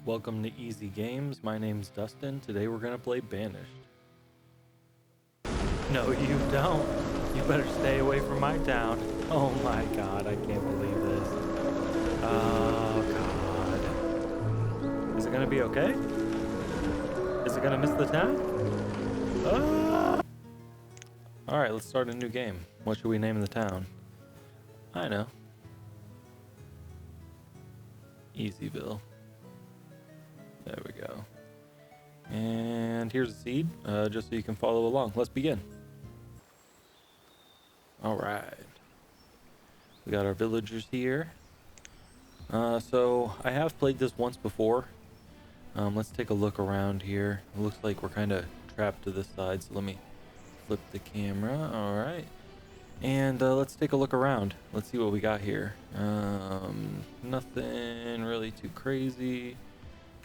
Welcome to EasyGames. My name's Dustin. Today we're gonna play Banished. No, you don't. You better stay away from my town. Oh my god, I can't believe this. Oh god. Is it gonna be okay? Is it gonna miss the town? Ah! Alright, let's start a new game. What should we name the town? I know. Easyville. There we go. And here's a seed, just so you can follow along. Let's begin. All right. We got our villagers here. So I have played this once before. Let's take a look around here. It looks like we're kind of trapped to this side, so let me flip the camera. All right. And let's take a look around. Let's see what we got here. Nothing really too crazy.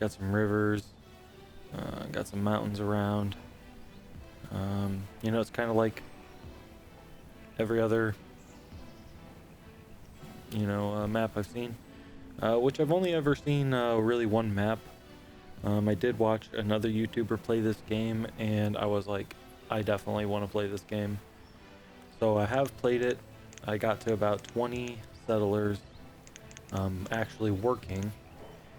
Got some rivers. Got some mountains around. You know, it's kind of like every other, map I've seen. Which I've only ever seen really one map. I did watch another YouTuber play this game, and I was like, I definitely want to play this game. So I have played it. I got to about 20 settlers actually working,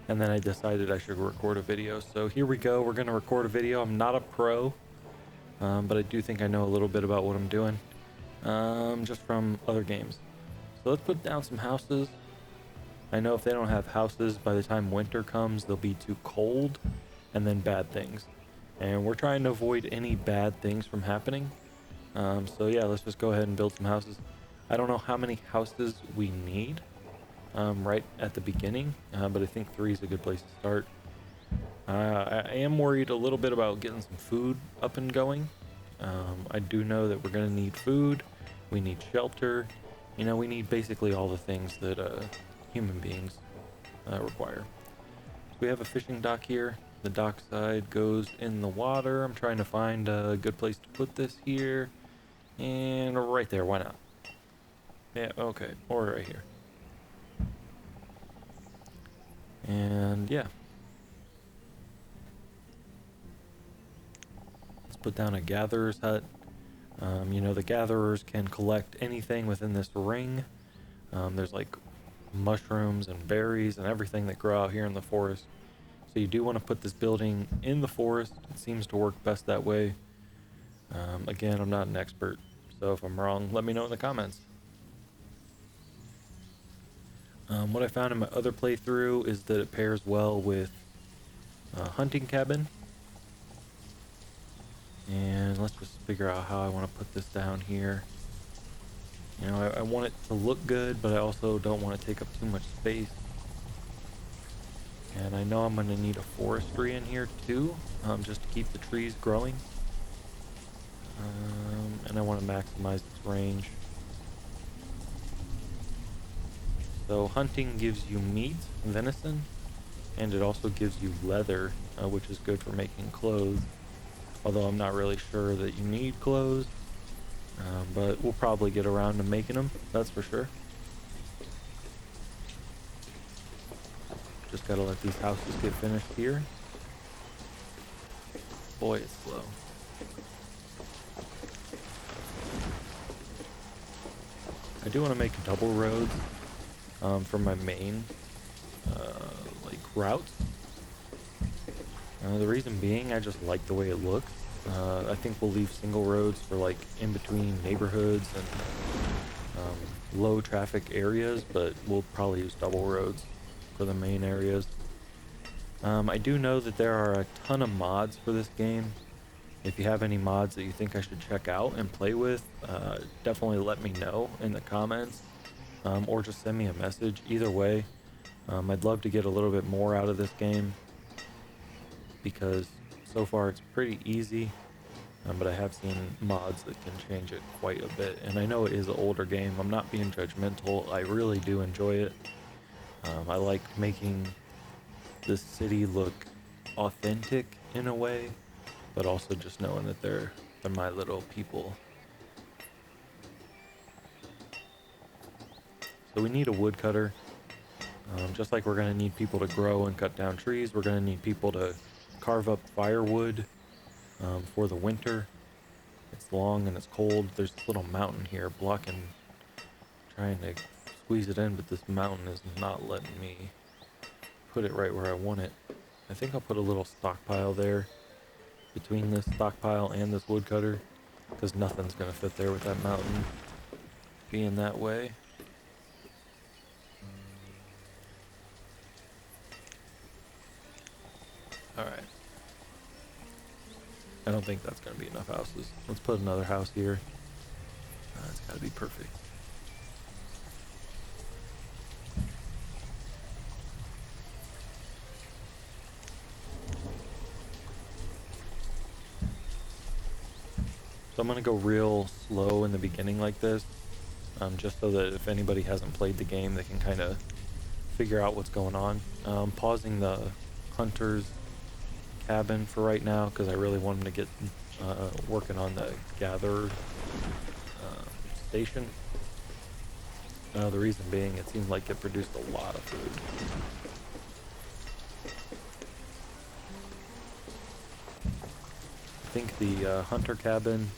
and then I decided I should record a video. So here we go. We're going to record a video. I'm not a pro, but I do think I know a little bit about what I'm doing, just from other games. So let's put down some houses. I know if they don't have houses, by the time winter comes, they'll be too cold, and then bad things. And we're trying to avoid any bad things from happening. So yeah, let's just go ahead and build some houses. I don't know how many houses we need right at the beginning, but I think 3 is a good place to start. I am worried a little bit about getting some food up and going. I do know that we're going to need food. We need shelter. You know, we need basically all the things that human beings require. So we have a fishing dock here. The dock side goes in the water. I'm trying to find a good place to put this here. And right there, why not? Yeah, okay, or right here. And yeah. Let's put down a gatherer's hut. You know, the gatherers can collect anything within this ring. There's like mushrooms and berries and everything that grow out here in the forest. So you do want to put this building in the forest. It seems to work best that way. Again, I'm not an expert, so if I'm wrong, let me know in the comments. What I found in my other playthrough is that it pairs well with a hunting cabin. And let's just figure out how I want to put this down here. You know, I want it to look good, but I also don't want to take up too much space. And I know I'm going to need a forestry in here too, just to keep the trees growing. And I want to maximize its range. So hunting gives you meat, venison, and it also gives you leather, which is good for making clothes. Although I'm not really sure that you need clothes, but we'll probably get around to making them, that's for sure. Just gotta let these houses get finished here. Boy, it's slow. I do want to make double roads for my main routes. The reason being, I just like the way it looks. I think we'll leave single roads for like in between neighborhoods and low traffic areas, but we'll probably use double roads for the main areas. I do know that there are a ton of mods for this game. If you have any mods that you think I should check out and play with, definitely let me know in the comments, or just send me a message. Either way, I'd love to get a little bit more out of this game, because so far it's pretty easy, but I have seen mods that can change it quite a bit. And I know it is an older game. I'm not being judgmental. I really do enjoy it. I like making this city look authentic in a way, but also just knowing that they're my little people. So we need a woodcutter. Just like we're going to need people to grow and cut down trees, we're going to need people to carve up firewood for the winter. It's long and it's cold. There's this little mountain here blocking, trying to squeeze it in, but this mountain is not letting me put it right where I want it. I think I'll put a little stockpile there between this stockpile and this woodcutter, because nothing's going to fit there with that mountain being that way. Alright. I don't think that's going to be enough houses. Let's put another house here. It's got to be perfect. So I'm going to go real slow in the beginning like this, just so that if anybody hasn't played the game, they can kind of figure out what's going on. Pausing the hunter's cabin for right now because I really want him to get working on the gather station. The reason being, it seemed like it produced a lot of food. I think the hunter cabin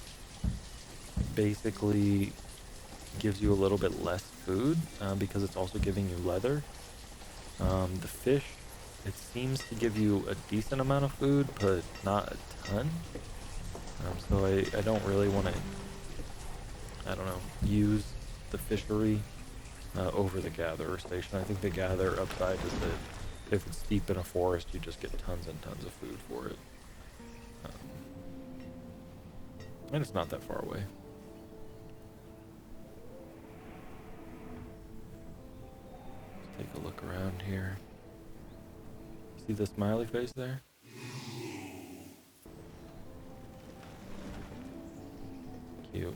basically gives you a little bit less food because it's also giving you leather. The fish, it seems to give you a decent amount of food, but not a ton. So I don't really want to, I don't know, use the fishery over the gatherer station. I think the gatherer upside is that if it's deep in a forest, you just get tons and tons of food for it. And it's not that far away. Let's take a look around here. See the smiley face there? Cute.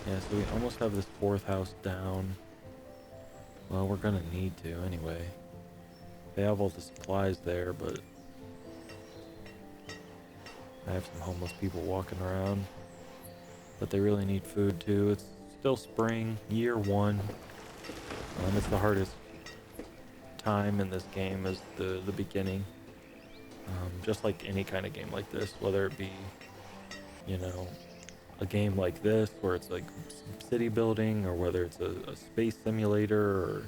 Yeah, so we almost have this fourth house down. Well, we're gonna need to anyway. They have all the supplies there, but I have some homeless people walking around. But they really need food too. It's still spring, year one. It's the hardest time in this game is the beginning. Just like any kind of game like this, whether it be, you know, a game like this where it's like city building, or whether it's a space simulator, or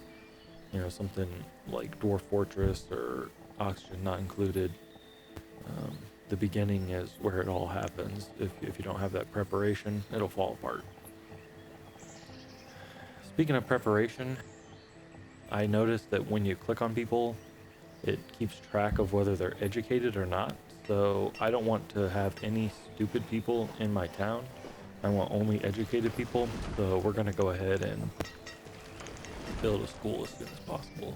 you know, something like Dwarf Fortress or Oxygen Not Included. The beginning is where it all happens. If you don't have that preparation, it'll fall apart. Speaking of preparation, I noticed that when you click on people, it keeps track of whether they're educated or not. So I don't want to have any stupid people in my town. I want only educated people. So we're gonna go ahead and build a school as soon as possible.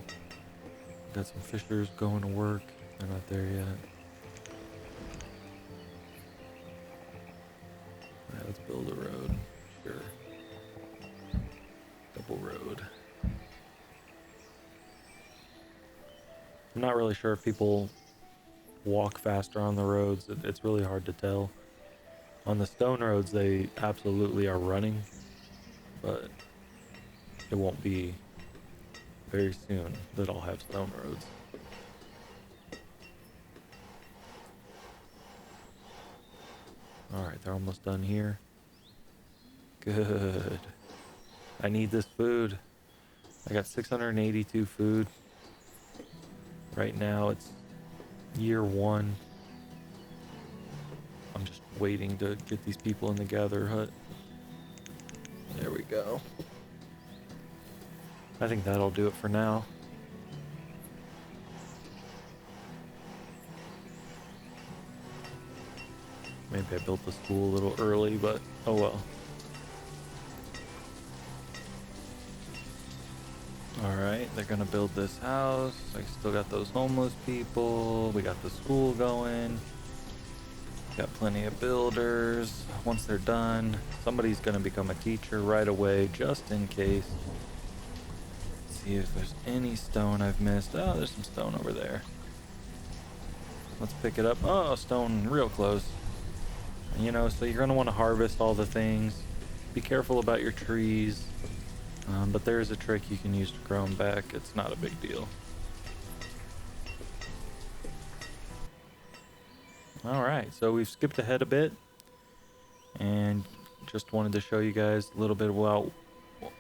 Got some fishers going to work. They're not there yet. Alright, let's build a road. Sure. Double road. I'm not really sure if people walk faster on the roads. It's really hard to tell. On the stone roads, they absolutely are running, but it won't be very soon that I'll have stone roads. Alright, they're almost done here. Good. I need this food. I got 682 food. Right now it's year one. I'm just waiting to get these people in the gather hut. There we go. I think that'll do it for now. Maybe I built the school a little early, but oh well. Alright, they're gonna build this house. I still got those homeless people. We got the school going. Got plenty of builders. Once they're done, somebody's gonna become a teacher right away, just in case. Let's see if there's any stone I've missed. Oh, there's some stone over there. Let's pick it up. Oh, stone real close. You know, so you're gonna want to harvest all the things. be careful about your trees. But there is a trick you can use to grow them back. It's not a big deal. Alright, so we've skipped ahead a bit. And just wanted to show you guys a little bit about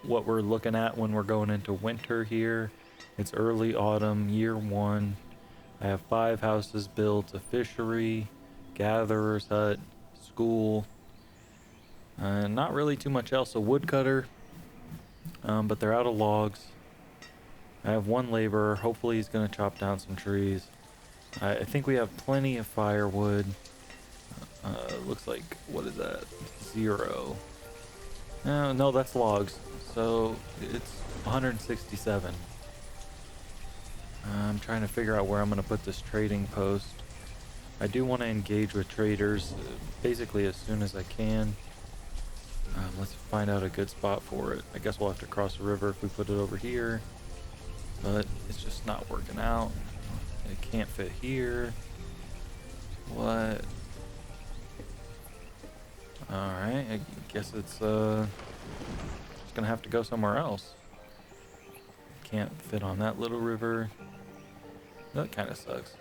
what we're looking at when we're going into winter here. It's early autumn, year 1. I have 5 houses built, a fishery, gatherer's hut, school. Not really too much else. A woodcutter. But they're out of logs. I have 1 laborer. Hopefully he's going to chop down some trees. I think we have plenty of firewood. Looks like, what is that? 0. No, that's logs. So it's 167. I'm trying to figure out where I'm going to put this trading post. I do want to engage with traders basically as soon as I can. Let's find out a good spot for it. I guess we'll have to cross the river if we put it over here. But it's just not working out. It can't fit here. What? Alright, I guess it's just gonna have to go somewhere else. Can't fit on that little river. That kind of sucks.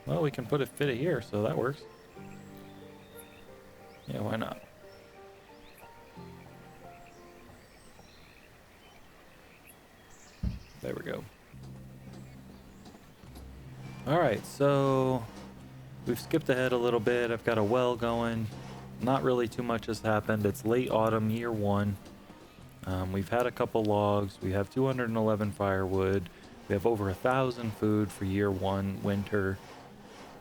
Well, we can fit it here, so that works. Yeah, why not? There we go. Alright, so we've skipped ahead a little bit. I've got a well going. Not really too much has happened. It's late autumn, year 1. We've had a couple logs. We have 211 firewood. We have over 1,000 food for year 1, winter.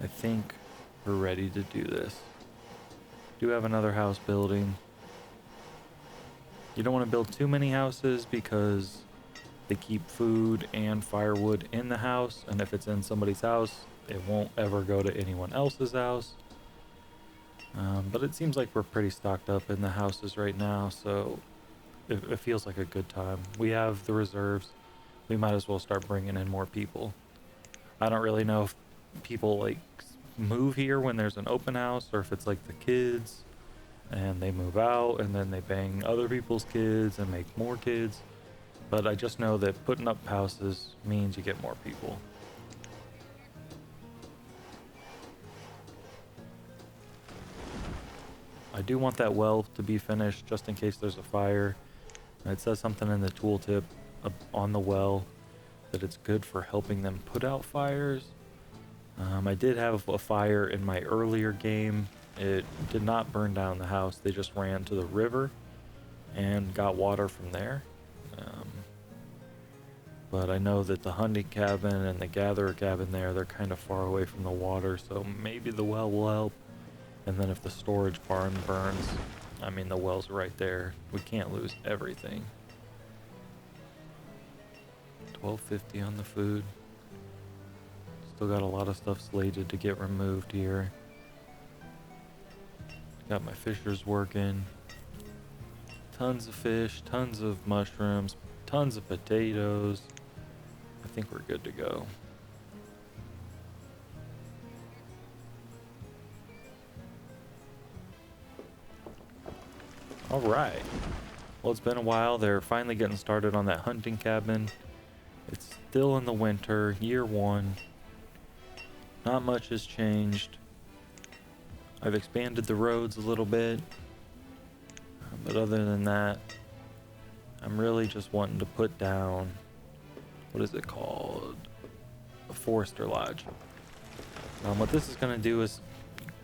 I think we're ready to do this. Do have another house building. You don't want to build too many houses because they keep food and firewood in the house, and if it's in somebody's house, it won't ever go to anyone else's house. But it seems like we're pretty stocked up in the houses right now, so it feels like a good time. We have the reserves. We might as well start bringing in more people. I don't really know if people like move here when there's an open house, or if it's like the kids and they move out and then they bang other people's kids and make more kids. But I just know that putting up houses means you get more people. I do want that well to be finished just in case there's a fire. It says something in the tooltip on the well that it's good for helping them put out fires. I did have a fire in my earlier game. It did not burn down the house. They just ran to the river and got water from there. But I know that the hunting cabin and the gatherer cabin there, they're kind of far away from the water, so maybe the well will help. And then if the storage barn burns, I mean, the well's right there. We can't lose everything. $12.50 on the food. Still got a lot of stuff slated to get removed here. Got my fishers working. Tons of fish, tons of mushrooms, tons of potatoes. I think we're good to go. All right. Well, it's been a while. They're finally getting started on that hunting cabin. It's still in the winter, year 1. Not much has changed. I've expanded the roads a little bit. But other than that, I'm really just wanting to put down, what is it called? A forester lodge. What this is going to do is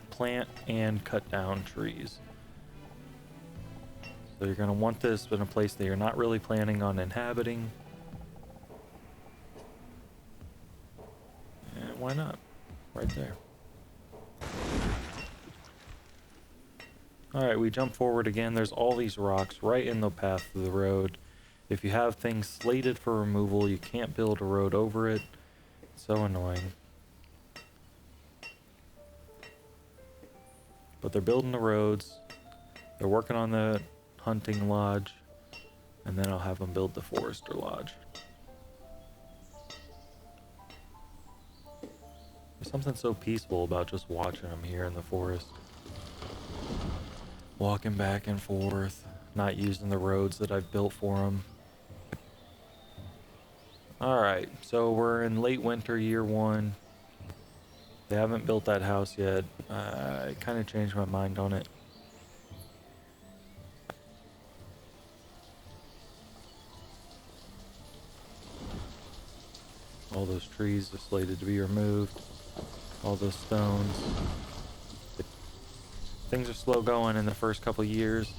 plant and cut down trees. So you're going to want this in a place that you're not really planning on inhabiting. And why not? Right there. Alright, we jump forward again. There's all these rocks right in the path of the road. If you have things slated for removal, you can't build a road over it. It's so annoying. But they're building the roads. They're working on the hunting lodge. And then I'll have them build the forester lodge. There's something so peaceful about just watching them here in the forest. walking back and forth, not using the roads that I've built for them. Alright, so we're in late winter, year 1. They haven't built that house yet. I kind of changed my mind on it. All those trees are slated to be removed. All those stones. Things are slow going in the first couple years.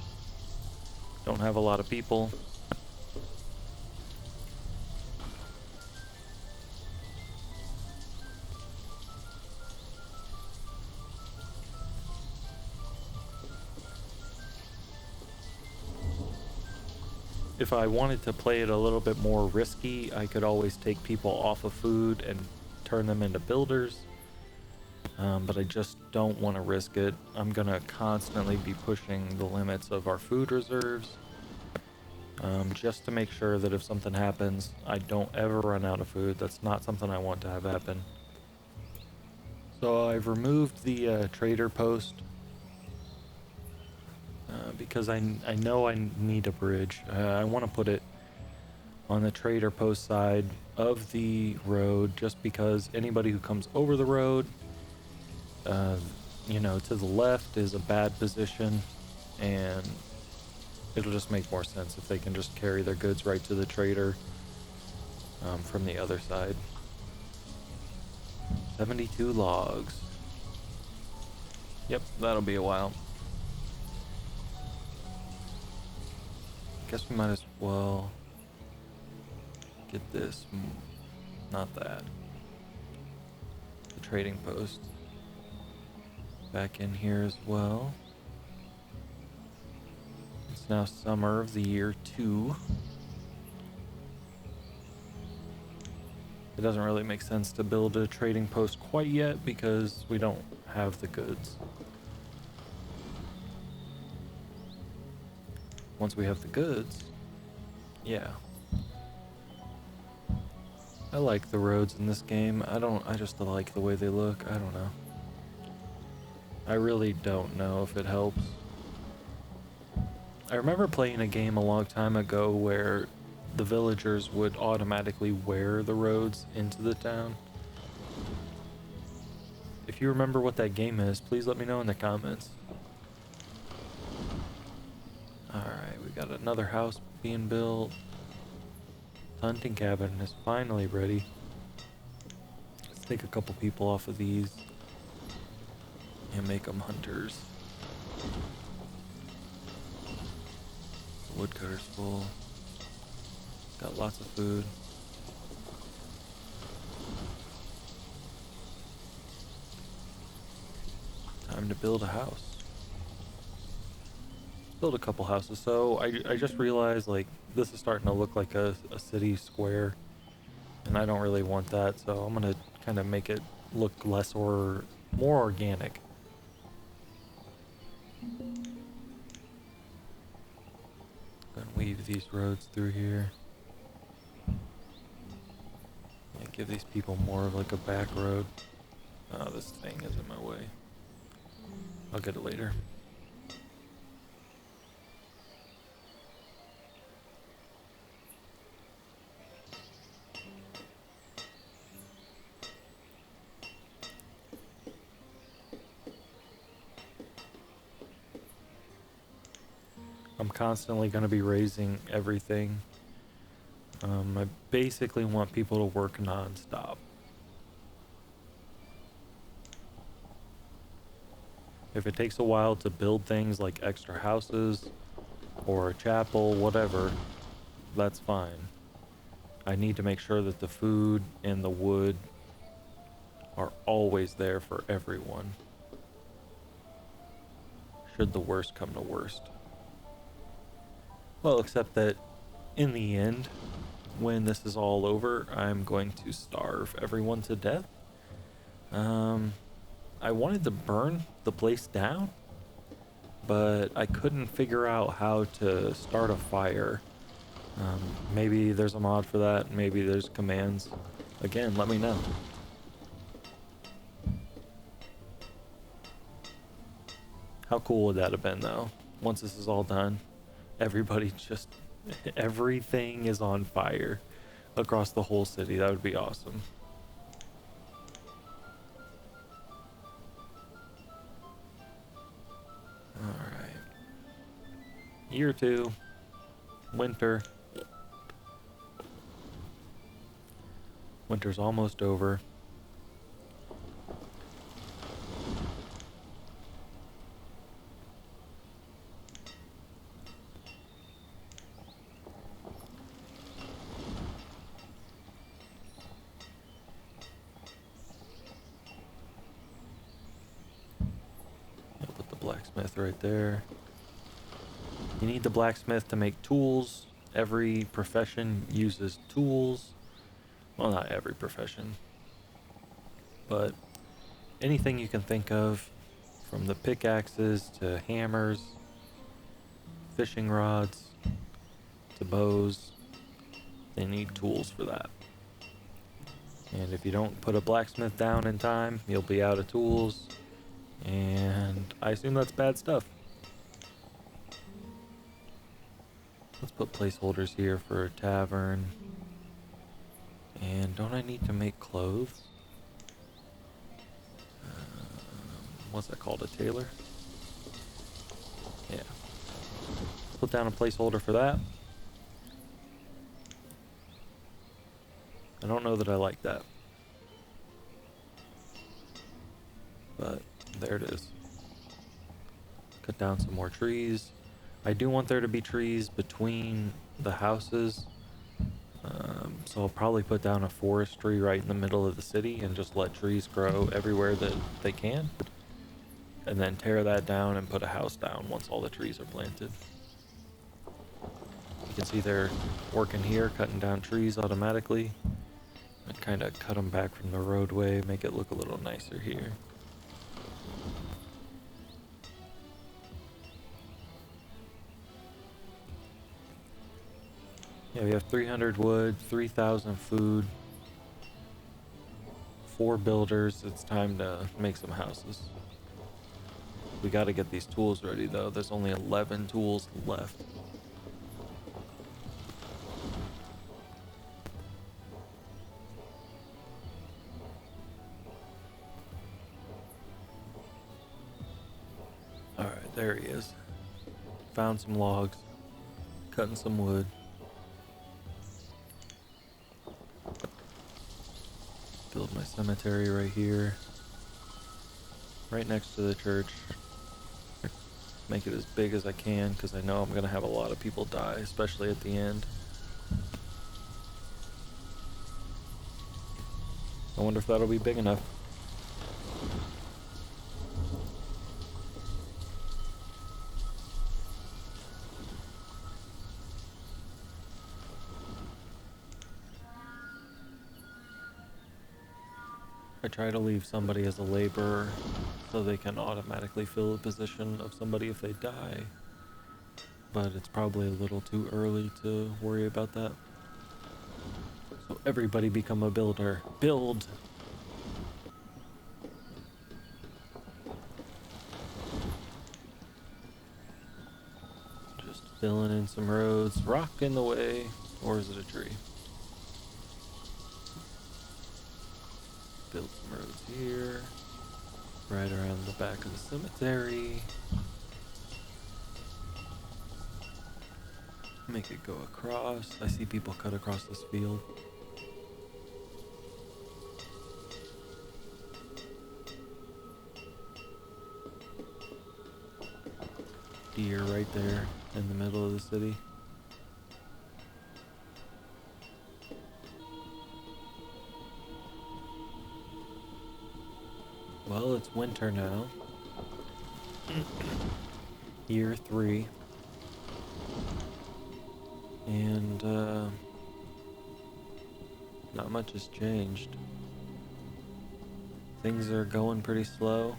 Don't have a lot of people. If I wanted to play it a little bit more risky, I could always take people off of food and turn them into builders. But I just don't want to risk it. I'm gonna constantly be pushing the limits of our food reserves, just to make sure that if something happens, I don't ever run out of food. That's not something I want to have happen. So I've removed the trader post because I know I need a bridge. I want to put it on the trader post side of the road just because anybody who comes over the road, you know, to the left is a bad position, and it'll just make more sense if they can just carry their goods right to the trader from the other side. 72 logs. Yep, that'll be a while. Guess we might as well get this. Not that. The trading post. Back in here as well. It's now summer of the year 2. It doesn't really make sense to build a trading post quite yet because we don't have the goods. Once we have the goods, yeah. I like the roads in this game. I just like the way they look. I don't know. I really don't know if it helps. I remember playing a game a long time ago where the villagers would automatically wear the roads into the town. If you remember what that game is, please let me know in the comments. Alright, we got another house being built. Hunting cabin is finally ready. Let's take a couple people off of these and make them hunters. Woodcutter's full. Got lots of food. Time to build a house. Build a couple houses. So I just realized, like, this is starting to look like a city square, and I don't really want that, so I'm gonna kind of make it look less or more organic. Gonna weave these roads through here. Yeah, give these people more of like a back road. Oh, this thing is in my way. I'll get it later. I'm constantly going to be raising everything. I basically want people to work non-stop. If it takes a while to build things like extra houses or a chapel, whatever, that's fine. I need to make sure that the food and the wood are always there for everyone, should the worst come to worst. Well, except that in the end, when this is all over, I'm going to starve everyone to death. I wanted to burn the place down, but I couldn't figure out how to start a fire. Maybe there's a mod for that. Maybe there's commands. Again, let me know. How cool would that have been, though? once this is all done, everybody just, everything is on fire across the whole city. That would be awesome. Alright. Year 2. Winter. Winter's almost over. I'll put the blacksmith right there. You need the blacksmith to make tools. Every profession uses tools. Well, not every profession, but anything you can think of, from the pickaxes to hammers, fishing rods to bows, they need tools for that. And if you don't put a blacksmith down in time, you'll be out of tools, and I assume that's bad stuff. Let's put placeholders here for a tavern. And don't I need to make clothes? What's that called? A tailor? Yeah. Put down a placeholder for that. I don't know that I like that. But there it is. Cut down some more trees. I do want there to be trees between the houses. So I'll probably put down a forestry right in the middle of the city and just let trees grow everywhere that they can. And then tear that down and put a house down once all the trees are planted. You can see they're working here, cutting down trees automatically. I kind of cut them back from the roadway, make it look a little nicer here. Yeah, we have 300 wood, 3,000 food, 4 builders. It's time to make some houses. We got to get these tools ready though. There's only 11 tools left. Alright, there he is. Found some logs, cutting some wood. Build my cemetery right here, right next to the church. Make it as big as I can because I know I'm going to have a lot of people die, especially at the end. I wonder if that'll be big enough. I try to leave somebody as a laborer so they can automatically fill the position of somebody if they die. But it's probably a little too early to worry about that. So everybody become a builder. Build! Just filling in some roads. Rock in the way. Or is it a tree? Build some roads here, right around the back of the cemetery. Make it go across. I see people cut across this field. Deer right there in the middle of the city. Well, it's winter now. Year 3. And, not much has changed. Things are going pretty slow.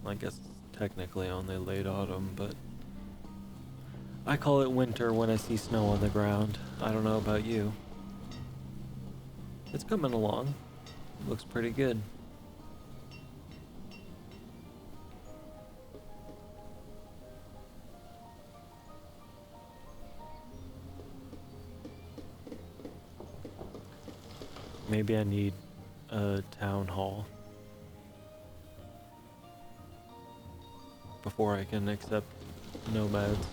I guess technically only late autumn, but I call it winter when I see snow on the ground. I don't know about you. It's coming along. Looks pretty good. Maybe I need a town hall before I can accept nomads.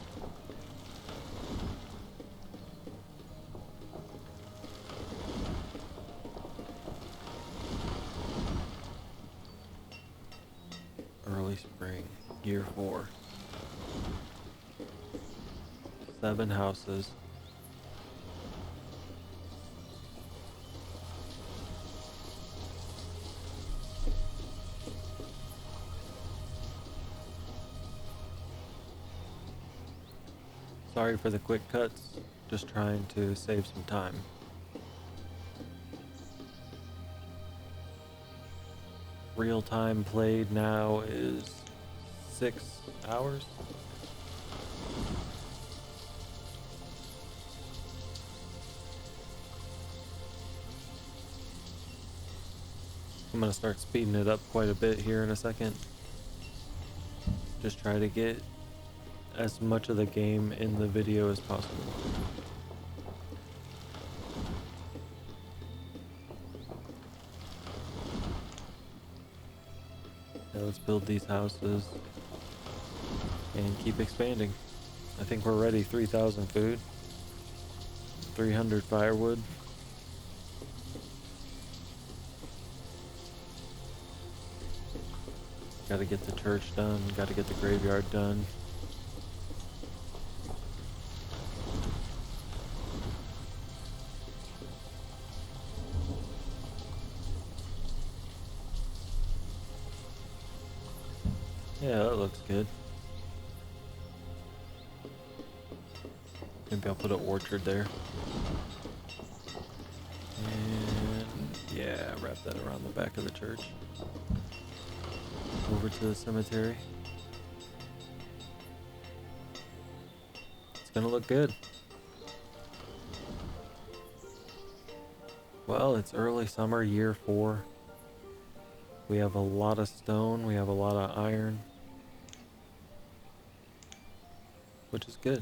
Early spring, year 4. 7 houses. Sorry for the quick cuts, just trying to save some time. Real time played now is 6 hours. I'm gonna start speeding it up quite a bit here in a second. Just try to get as much of the game in the video as possible. Now let's build these houses and keep expanding. I think we're ready. 3,000 food, 300 firewood. Gotta get the church done, gotta get the graveyard done. Yeah, that looks good. Maybe I'll put an orchard there. And yeah, wrap that around the back of the church. Over to the cemetery. It's gonna look good. Well, it's early summer, year 4. We have a lot of stone, we have a lot of iron, which is good.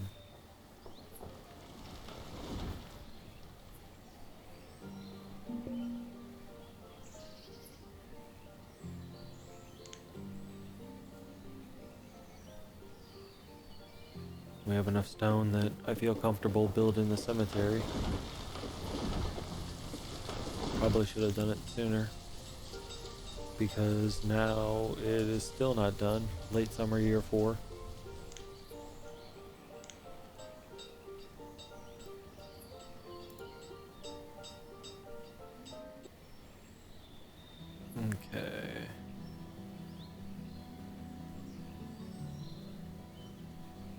We have enough stone that I feel comfortable building the cemetery. Probably should have done it sooner, because now it is still not done. Late summer, year 4. Okay.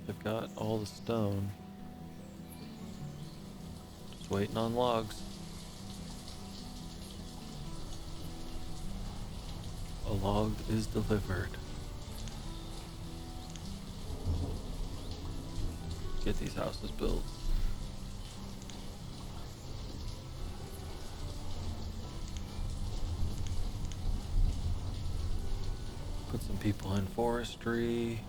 I've got all the stone. Just waiting on logs. A log is delivered. Get these houses built. Put some people in forestry.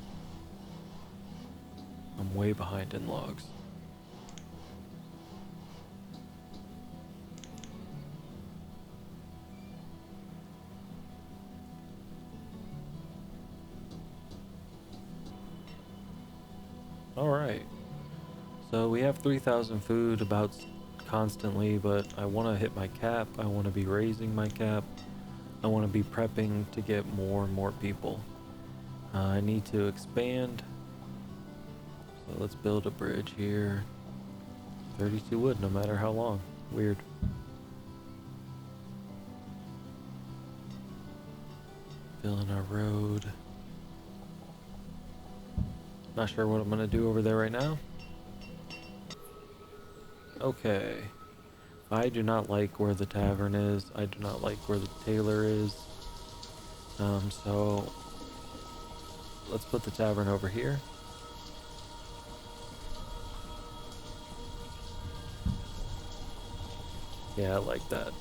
I'm way behind in logs. Alright. So we have 3,000 food about constantly, but I want to hit my cap. I want to be raising my cap. I want to be prepping to get more and more people. I need to expand. So let's build a bridge here. 32 wood, no matter how long. Weird. Filling our road. Not sure what I'm gonna do over there right now. Okay. I do not like where the tavern is. I do not like where the tailor is. So let's put the tavern over here. Yeah, I like that.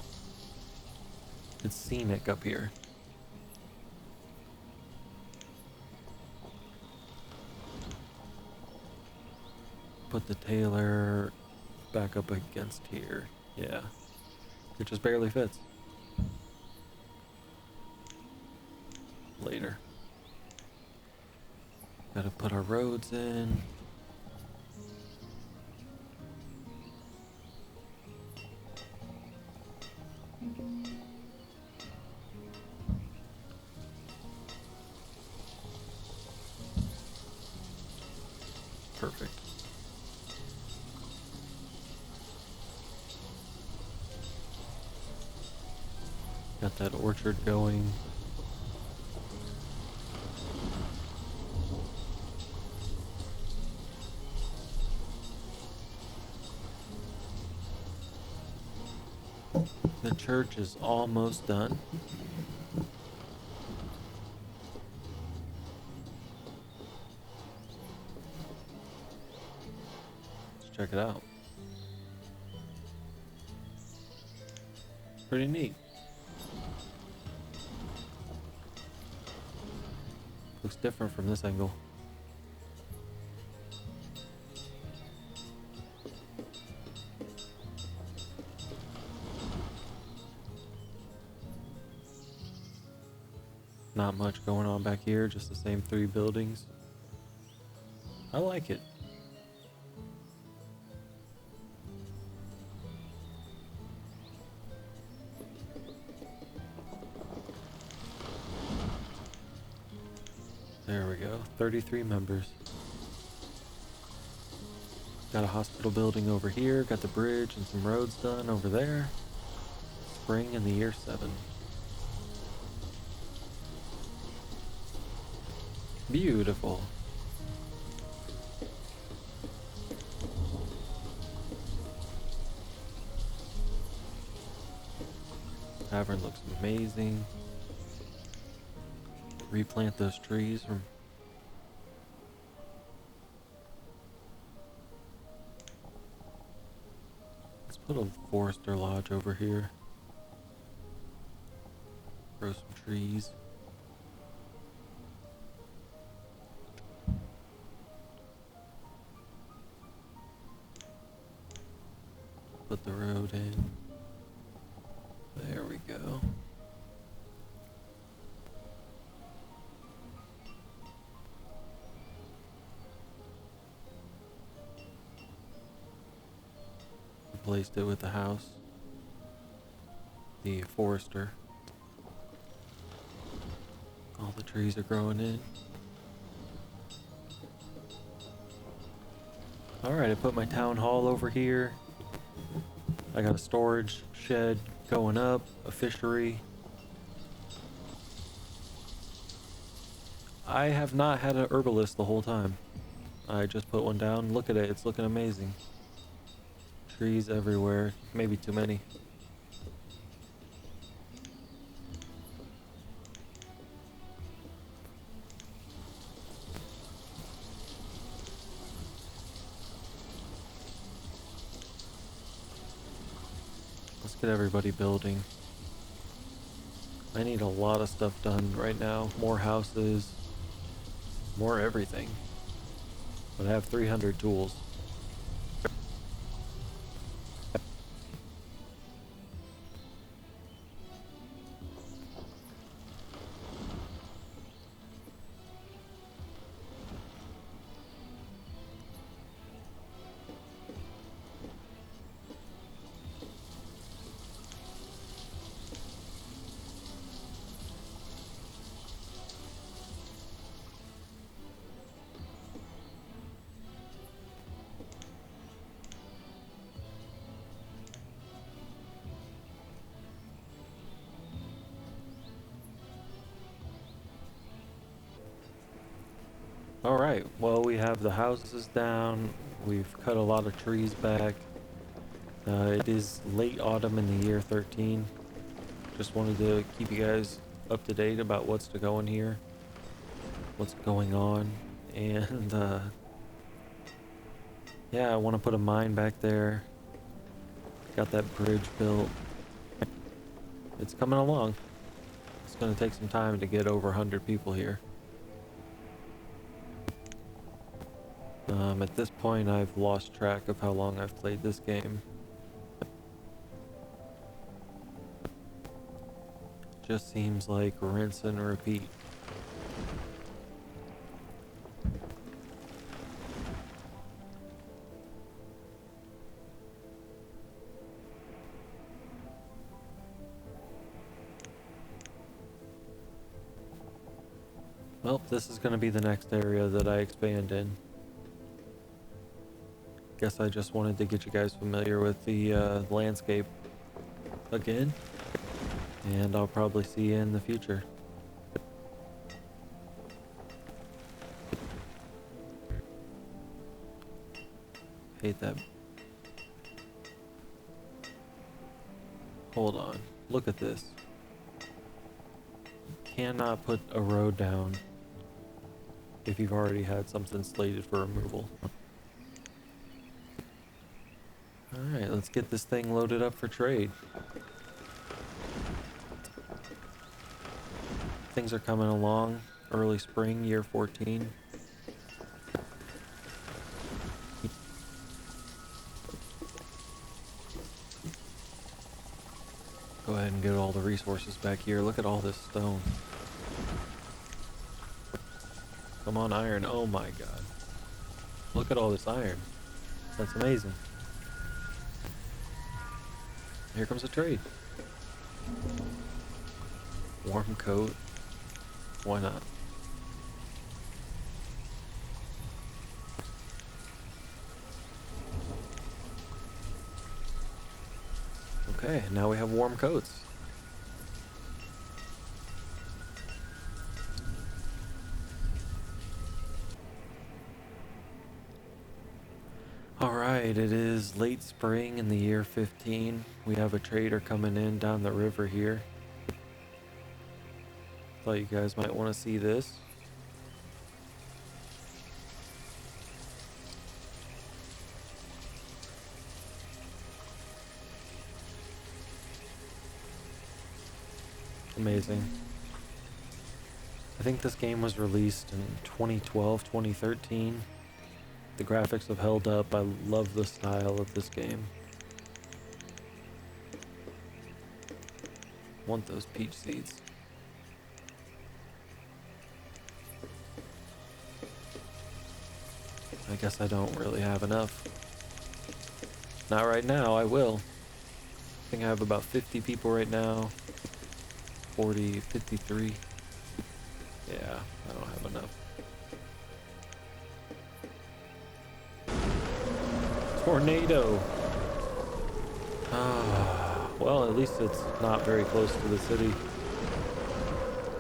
It's scenic up here. Put the tailor back up against here. Yeah. It just barely fits. Later. Gotta put our roads in. Perfect. Got that orchard going. The church is almost done. Let's check it out. Pretty neat. Looks different from this angle. Not much going on back here, just the same 3 buildings. I like it. There we go, 33 members. Got a hospital building over here, got the bridge and some roads done over there. Spring in the year 7. Beautiful. Tavern looks amazing. Replant those trees from... Let's put a forester lodge over here. Grow some trees. Put the road in. There we go. Replaced it with the house. The forester. All the trees are growing in. Alright, I put my town hall over here. I got a storage shed going up, a fishery. I have not had an herbalist the whole time. I just put one down. Look at it, it's looking amazing. Trees everywhere, maybe too many. Let's get everybody building. I need a lot of stuff done right now. More houses, more everything. But I have 300 tools. Alright, well, we have the houses down. We've cut a lot of trees back. It is late autumn in the year 13. Just wanted to keep you guys up to date about what's to go in here, what's going on, and yeah, I want to put a mine back there. Got that bridge built. It's coming along. It's going to take some time to get over 100 people here. At this point, I've lost track of how long I've played this game. just seems like rinse and repeat. Well, this is going to be the next area that I expand in. Guess I just wanted to get you guys familiar with the landscape again, and I'll probably see you in the future. Hate that. Hold on, look at this. Cannot put a road down if you've already had something slated for removal. Alright, let's get this thing loaded up for trade. Things are coming along. Early spring, year 14. Go ahead and get all the resources back here. Look at all this stone. Come on, iron. Oh my god. Look at all this iron. That's amazing. Here comes a trade. Warm coat. Why not? Okay, now we have warm coats. Alright, it is late spring in the year 15. We have a trader coming in down the river here. Thought you guys might want to see this. Amazing. I think this game was released in 2012, 2013. The graphics have held up. I love the style of this game. Want those peach seeds. I guess I don't really have enough. Not right now, I will. I think I have about 50 people right now. 40, 53. Yeah, I don't have enough. Tornado! Well, at least it's not very close to the city.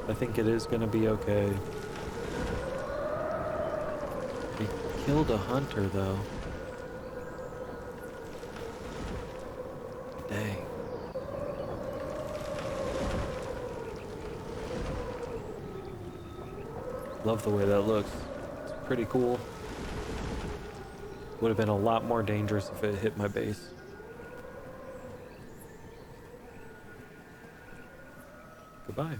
I think it is gonna be okay. We killed a hunter, though. Dang. Love the way that looks. It's pretty cool. Would have been a lot more dangerous if it hit my base. Goodbye.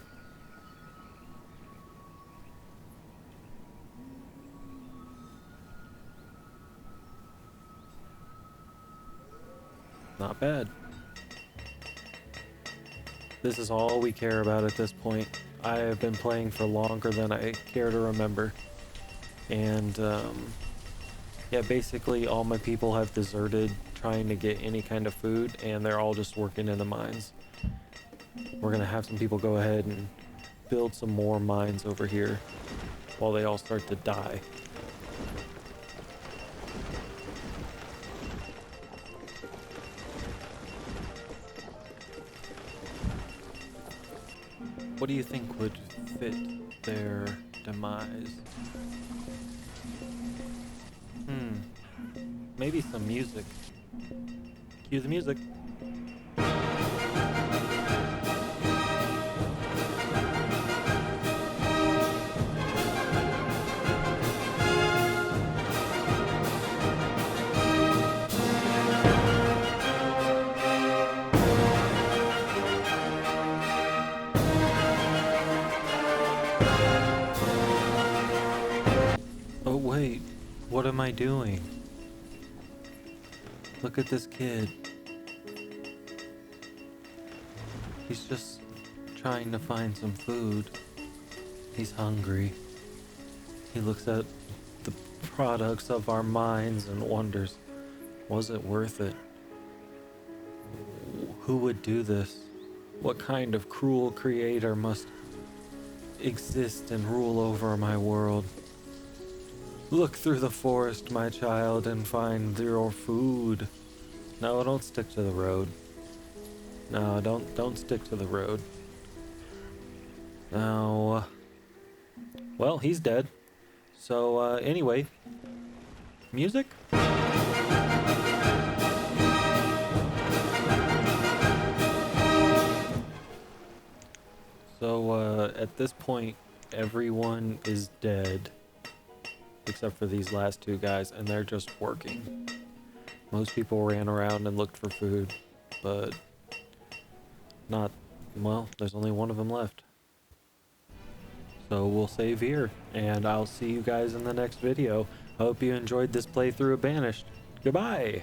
Not bad. This is all we care about at this point. I have been playing for longer than I care to remember. And, yeah, basically all my people have deserted trying to get any kind of food, and they're all just working in the mines. We're gonna have some people go ahead and build some more mines over here while they all start to die. What do you think would fit their demise? Maybe some music. Cue the music. Oh wait, what am I doing? Look at this kid. He's just trying to find some food. He's hungry. He looks at the products of our minds and wonders, was it worth it? Who would do this? What kind of cruel creator must exist and rule over my world? Look through the forest, my child, and find your food. No, don't stick to the road. No, don't stick to the road. Now, well, he's dead. So, anyway, music? So, at this point, everyone is dead. Except for these last two guys, and they're just working. Most people ran around and looked for food, but well, there's only one of them left. So we'll save here, and I'll see you guys in the next video. Hope you enjoyed this playthrough of Banished. Goodbye!